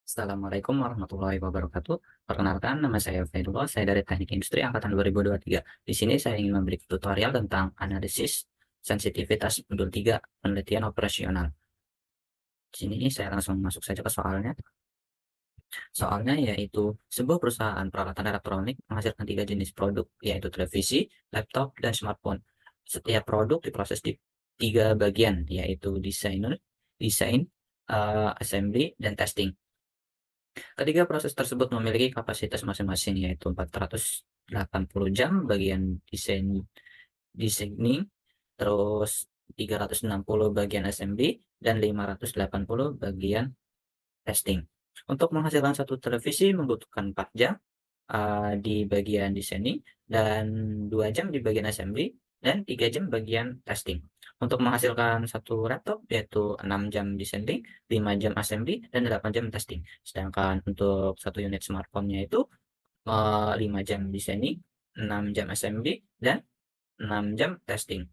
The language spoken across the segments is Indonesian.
Assalamualaikum warahmatullahi wabarakatuh. Perkenalkan, nama saya Faidullah, saya dari Teknik Industri Angkatan 2023. Di sini saya ingin memberi tutorial tentang analisis sensitivitas modul 3, penelitian operasional. Di sini saya langsung masuk saja ke soalnya. Soalnya yaitu sebuah perusahaan peralatan elektronik menghasilkan tiga jenis produk, yaitu televisi, laptop, dan smartphone. Setiap produk diproses di tiga bagian, yaitu desain, assembly, dan testing. Ketiga proses tersebut memiliki kapasitas masing-masing, yaitu 480 jam bagian designing, terus 360 bagian assembly, dan 580 bagian testing. Untuk menghasilkan satu televisi membutuhkan 4 jam di bagian designing, dan 2 jam di bagian assembly, dan 3 jam bagian testing. Untuk menghasilkan satu laptop yaitu 6 jam designing, 5 jam assembly, dan 8 jam testing. Sedangkan untuk satu unit smartphone-nya itu 5 jam designing, 6 jam assembly, dan 6 jam testing.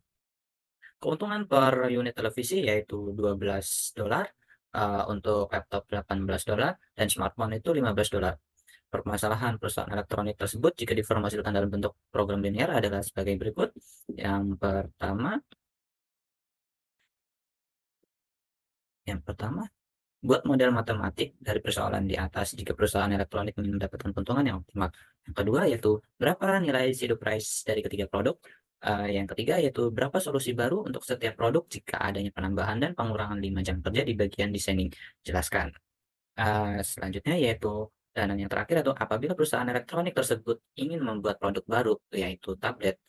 Keuntungan per unit televisi yaitu $12, untuk laptop $18, dan smartphone itu $15. Permasalahan perusahaan elektronik tersebut jika diformasikan dalam bentuk program linear adalah sebagai berikut. Yang pertama, buat model matematik dari persoalan di atas jika perusahaan elektronik ingin mendapatkan keuntungan yang optimal. Yang kedua yaitu berapa nilai shadow price dari ketiga produk. Yang ketiga yaitu berapa solusi baru untuk setiap produk jika adanya penambahan dan pengurangan 5 jam kerja di bagian designing. Jelaskan. Selanjutnya yaitu dan yang terakhir itu apabila perusahaan elektronik tersebut ingin membuat produk baru, yaitu tablet,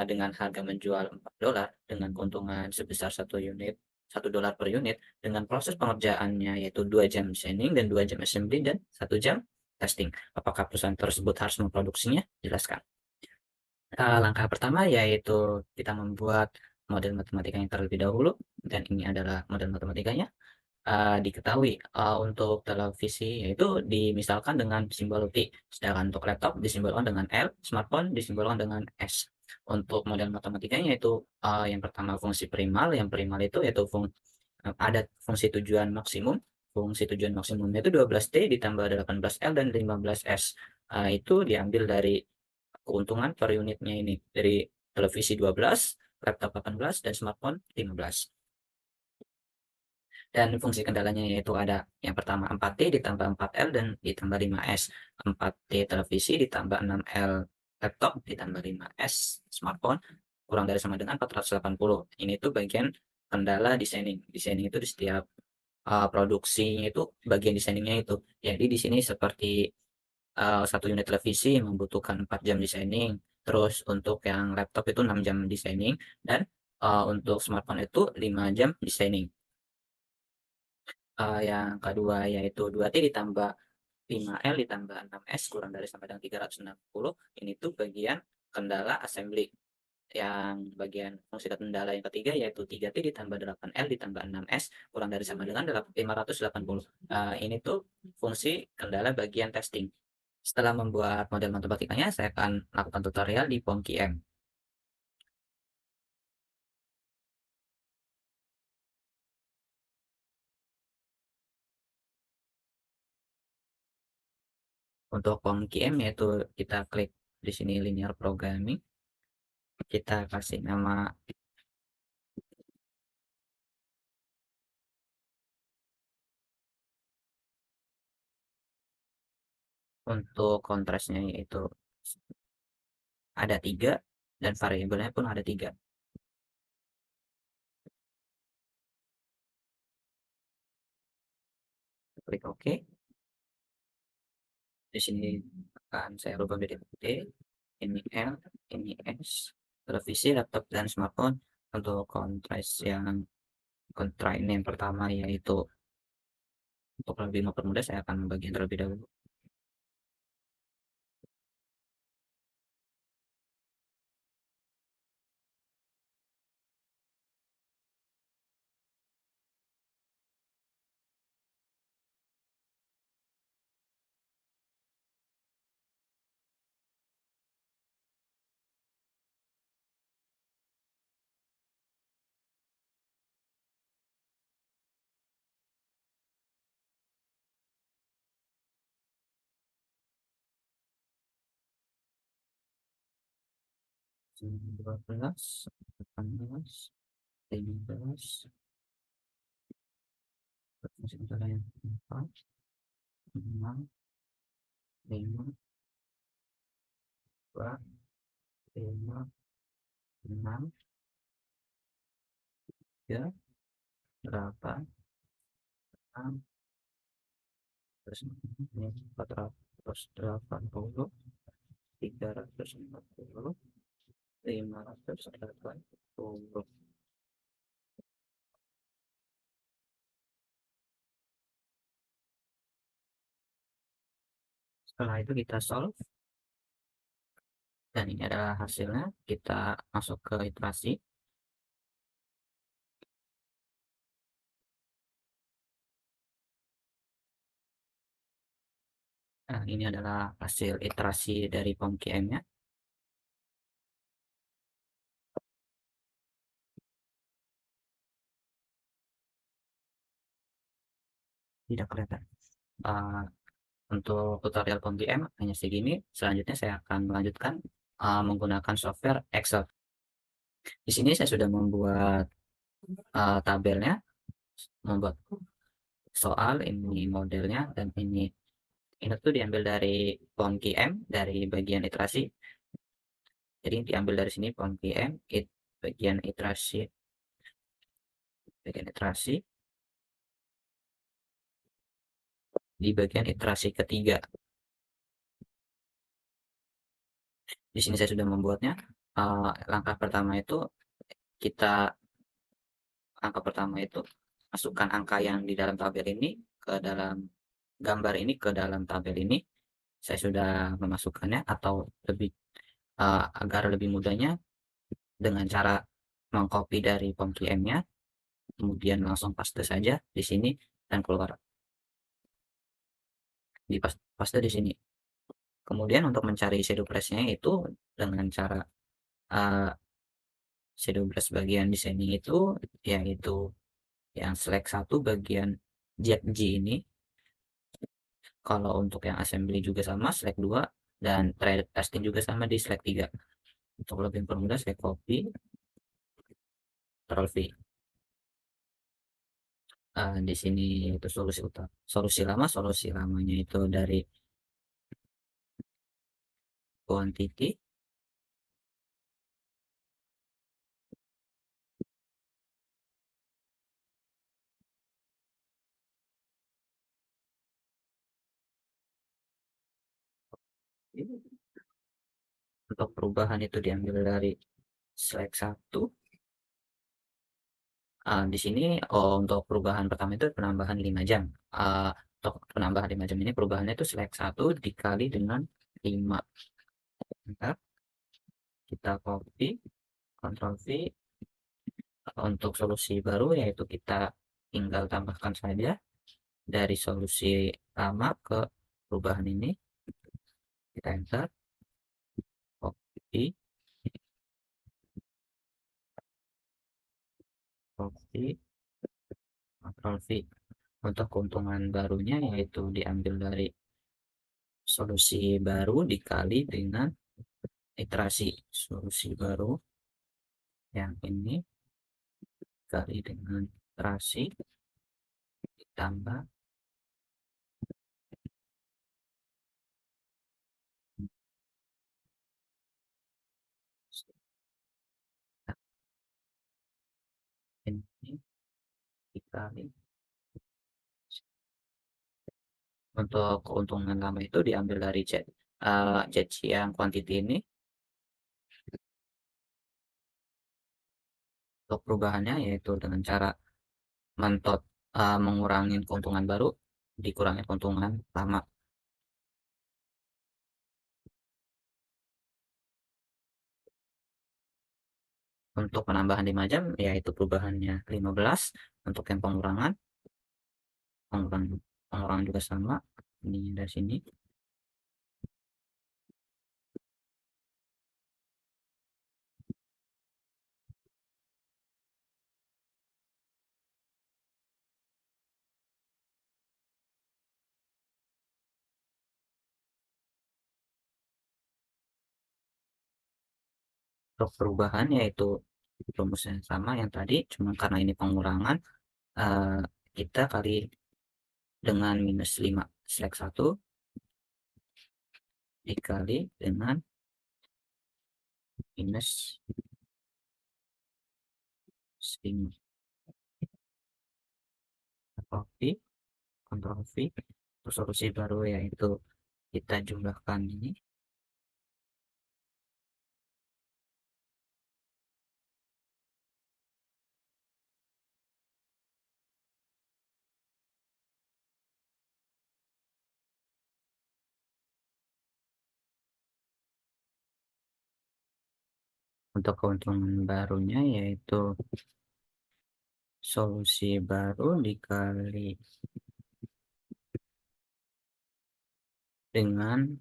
dengan harga menjual $4 dengan keuntungan sebesar $1 per unit dengan proses pengerjaannya yaitu 2 jam designing dan 2 jam assembly dan 1 jam testing. Apakah perusahaan tersebut harus memproduksinya? Jelaskan. Langkah pertama yaitu kita membuat model matematikanya terlebih dahulu, dan ini adalah model matematikanya. Diketahui, untuk televisi yaitu dimisalkan dengan simbol pi, sedangkan untuk laptop disimbolkan dengan L, smartphone disimbolkan dengan S. Untuk model matematikanya itu, yang pertama fungsi primal, yang primal itu yaitu ada fungsi tujuan maksimum. Fungsi tujuan maksimumnya itu 12T ditambah 18L dan 15S. Itu diambil dari keuntungan per unitnya ini, dari televisi 12, laptop 18, dan smartphone 15. Dan fungsi kendalanya yaitu ada yang pertama 4T ditambah 4L dan ditambah 5S. 4T televisi ditambah 6L laptop ditambah 5S smartphone kurang dari sama dengan 480. Ini tuh bagian kendala designing. Designing itu di setiap produksinya itu bagian desainingnya itu. Jadi di sini seperti satu unit televisi membutuhkan 4 jam designing, terus untuk yang laptop itu 6 jam designing, dan untuk smartphone itu 5 jam designing. Yang kedua yaitu 2T ditambah 5L ditambah 6S kurang dari sama dengan 360, ini tuh bagian kendala assembly. Yang bagian fungsi kendala yang ketiga yaitu 3T ditambah 8L ditambah 6S kurang dari sama dengan 580. Ini tuh fungsi kendala bagian testing. Setelah membuat model matematikanya, saya akan lakukan tutorial di POM-QM. Untuk POM-QM yaitu kita klik di sini linear programming, kita kasih nama untuk kontrasnya yaitu ada 3 dan variabelnya pun ada 3. Klik OK. Di sini akan saya rubah menjadi putih. Ini L, ini S, televisi, laptop, dan smartphone. Untuk kontras kontra ini yang pertama yaitu untuk lebih mempermudah saya akan membagikan terlebih dahulu. 12, 18, 15, sementara yang 4, 6, 5, 4, 5, 6, 3, 8, 6, terus ini 480, 340, 580. Setelah itu kita solve, dan ini adalah hasilnya. Kita masuk ke iterasi. Nah, ini adalah hasil iterasi dari POM-QM-nya. Tidak kelihatan. Uh, untuk tutorial POM-QM hanya segini. Selanjutnya saya akan melanjutkan menggunakan software Excel. Di sini saya sudah membuat tabelnya, membuat soal, ini modelnya, dan ini tuh diambil dari POM-QM, dari bagian iterasi. Jadi diambil dari sini POM-QM, bagian iterasi, di bagian iterasi ketiga. Di sini saya sudah membuatnya. Langkah pertama itu kita masukkan angka yang di dalam tabel ini ke dalam gambar ini, ke dalam tabel ini. Saya sudah memasukkannya, atau lebih agar lebih mudahnya dengan cara mengcopy dari POM-QM-nya, kemudian langsung paste saja di sini dan keluar di paste di sini. Kemudian untuk mencari shadow price-nya itu dengan cara shadow brush bagian di sini itu, yaitu yang select 1 bagian jet G ini. Kalau untuk yang assembly juga sama, select 2, dan thread testing juga sama di select 3. Untuk lebih permudah, saya copy, Ctrl V. Di sini itu solusi utama, solusi lamanya itu dari quantity, untuk perubahan itu diambil dari select 1. Di sini untuk perubahan pertama itu penambahan 5 jam. Untuk penambahan 5 jam ini perubahannya itu select 1 dikali dengan 5. Bentar, kita copy, Ctrl V. Untuk solusi baru yaitu kita tinggal tambahkan saja dari solusi lama ke perubahan ini. Kita enter, copy, Ctrl V. Untuk keuntungan barunya yaitu diambil dari solusi baru dikali dengan iterasi. Solusi baru yang ini dikali dengan iterasi ditambah ini dikali. Untuk keuntungan lama itu diambil dari jet yang quantity ini. Untuk perubahannya yaitu dengan cara mengurangi keuntungan baru dikurangi keuntungan lama. Untuk penambahan 5 jam yaitu perubahannya 15. Untuk yang pengurangan juga sama, ini dari sini. Untuk perubahan yaitu rumusnya sama yang tadi, cuma karena ini pengurangan, eee, kita kali dengan -5/1 dikali dengan -5. Ctrl V, terus solusi baru yaitu kita jumlahkan ini. Untuk keuntungan barunya yaitu solusi baru dikali dengan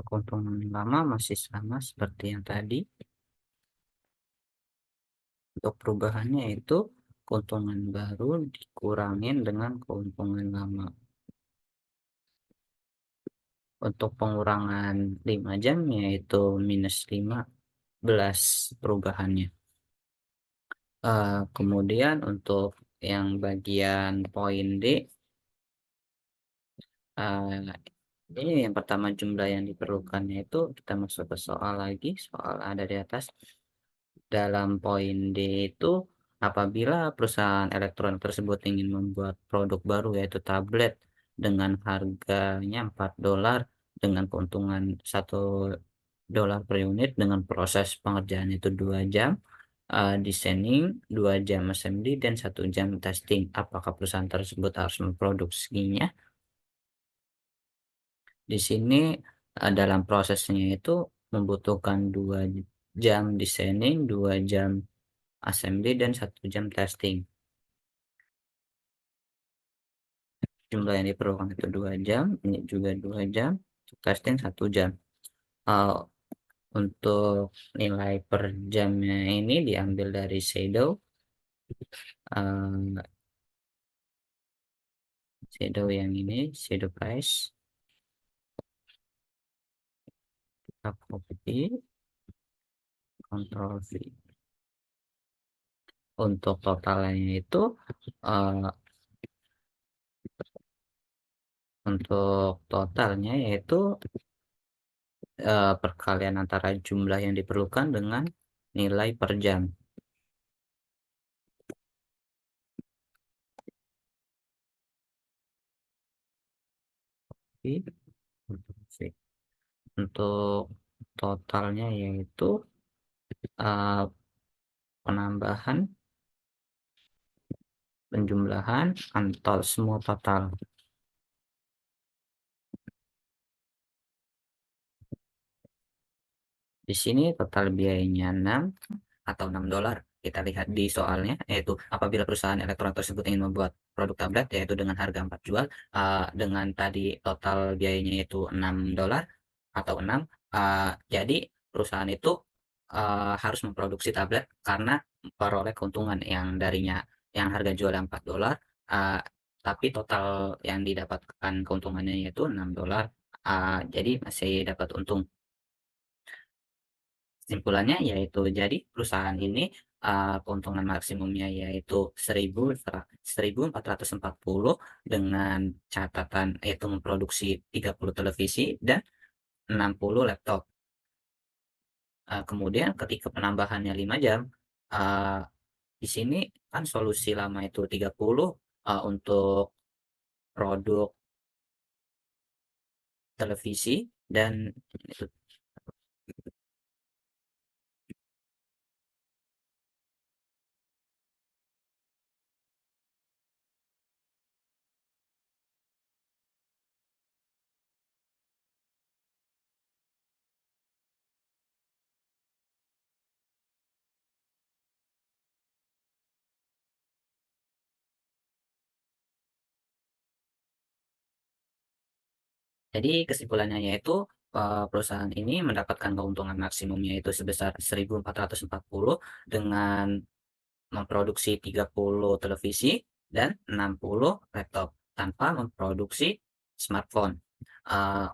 keuntungan lama masih sama seperti yang tadi. Untuk perubahannya itu keuntungan baru dikurangin dengan keuntungan lama. Untuk pengurangan 5 jam yaitu -15 perubahannya. Kemudian untuk yang bagian poin D, eee, ini yang pertama jumlah yang diperlukannya itu kita masuk ke soal lagi, soal ada di atas. Dalam poin D itu, apabila perusahaan elektronik tersebut ingin membuat produk baru yaitu tablet dengan harganya $4 dengan keuntungan $1 per unit dengan proses pengerjaan itu 2 jam, designing 2 jam assembly dan 1 jam testing. Apakah perusahaan tersebut harus memproduksinya? Di sini, dalam prosesnya itu membutuhkan 2 jam designing, 2 jam assembly, dan 1 jam testing. Jumlah yang diperlukan itu 2 jam, ini juga 2 jam, testing 1 jam. Eee, untuk nilai per jamnya ini diambil dari eee, yang ini, shadow price, kita copy, Ctrl V. Untuk totalnya itu, eee, untuk totalnya yaitu, perkalian antara jumlah yang diperlukan dengan nilai per jam. Oke, Ctrl V. Untuk totalnya yaitu, eee, penambahan, penjumlahan, antara semua total. Di sini total biayanya 6 atau $6. Kita lihat di soalnya, yaitu apabila perusahaan elektronik tersebut ingin membuat produk tablet yaitu dengan harga 4 jual, dengan tadi total biayanya itu $6 atau 6, jadi perusahaan itu, harus memproduksi tablet karena memperoleh keuntungan yang darinya yang harga jualnya $4, eee, tapi total yang didapatkan keuntungannya yaitu $6, jadi masih dapat untung. Kesimpulannya yaitu jadi perusahaan ini, keuntungan maksimumnya yaitu 1.440 dengan catatan yaitu memproduksi 30 televisi dan 60 laptop. Kemudian ketika penambahannya 5 jam, eee, di sini kan solusi lama itu 30, untuk produk televisi dan itu Jadi kesimpulannya yaitu, perusahaan ini mendapatkan keuntungan maksimumnya itu sebesar 1.440 dengan memproduksi 30 televisi dan 60 laptop tanpa memproduksi smartphone.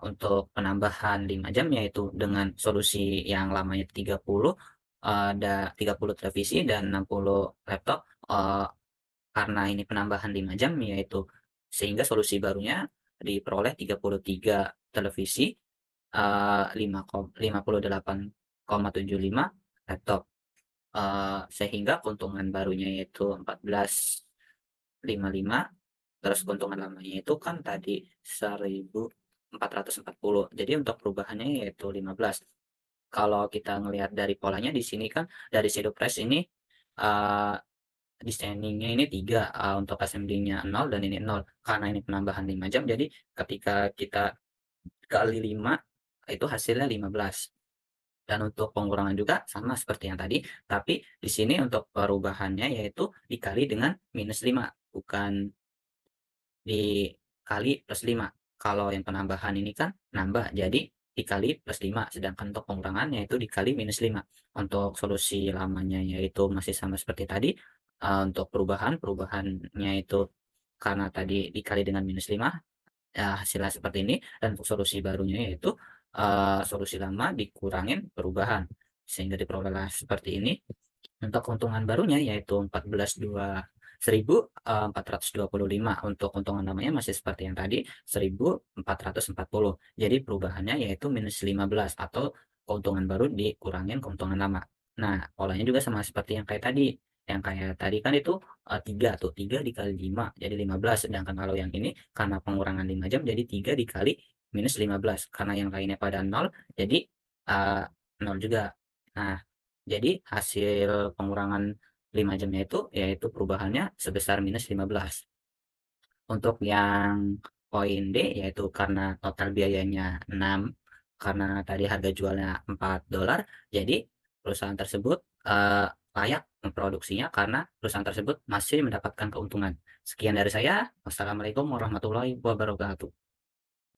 Untuk penambahan 5 jam yaitu dengan solusi yang lamanya 30, 30 televisi dan 60 laptop, karena ini penambahan 5 jam yaitu sehingga solusi barunya diperoleh 33 televisi, 58,75 laptop. Sehingga keuntungan barunya yaitu 14,55, terus keuntungan lamanya itu kan tadi 1.440. Jadi untuk perubahannya yaitu 15. Kalau kita ngelihat dari polanya di sini kan dari shadow price ini, eee, descending ini 3, untuk ascending-nya 0 dan ini 0. Karena ini penambahan 5 jam, jadi ketika kita kali 5 itu hasilnya 15. Dan untuk pengurangan juga sama seperti yang tadi, tapi di sini untuk perubahannya yaitu dikali dengan -5, bukan dikali +5. Kalau yang penambahan ini kan nambah, jadi dikali +5, sedangkan untuk pengurangannya itu dikali -5. Untuk solusi lamanya yaitu masih sama seperti tadi, untuk perubahannya itu karena tadi dikali dengan -5, ya hasilnya seperti ini, dan untuk solusi barunya yaitu, solusi lama dikurangin perubahan, sehingga diperolehlah seperti ini. Untuk keuntungan barunya yaitu 14.425, untuk keuntungan lamanya masih seperti yang tadi 1.440. Jadi perubahannya yaitu -15 atau keuntungan baru dikurangin keuntungan lama. Nah, polanya juga sama seperti yang kayak tadi kan itu, 3 tuh, 3 dikali 5 jadi 15, sedangkan kalau yang ini karena pengurangan 5 jam jadi 3 dikali -15, karena yang lainnya pada 0 jadi, 0 juga. Nah, jadi hasil pengurangan 5 jamnya itu, yaitu perubahannya sebesar -15. Untuk yang poin D, yaitu karena total biayanya 6, karena tadi harga jualnya $4, jadi perusahaan tersebut, layak memproduksinya karena perusahaan tersebut masih mendapatkan keuntungan. Sekian dari saya, wassalamualaikum warahmatullahi wabarakatuh.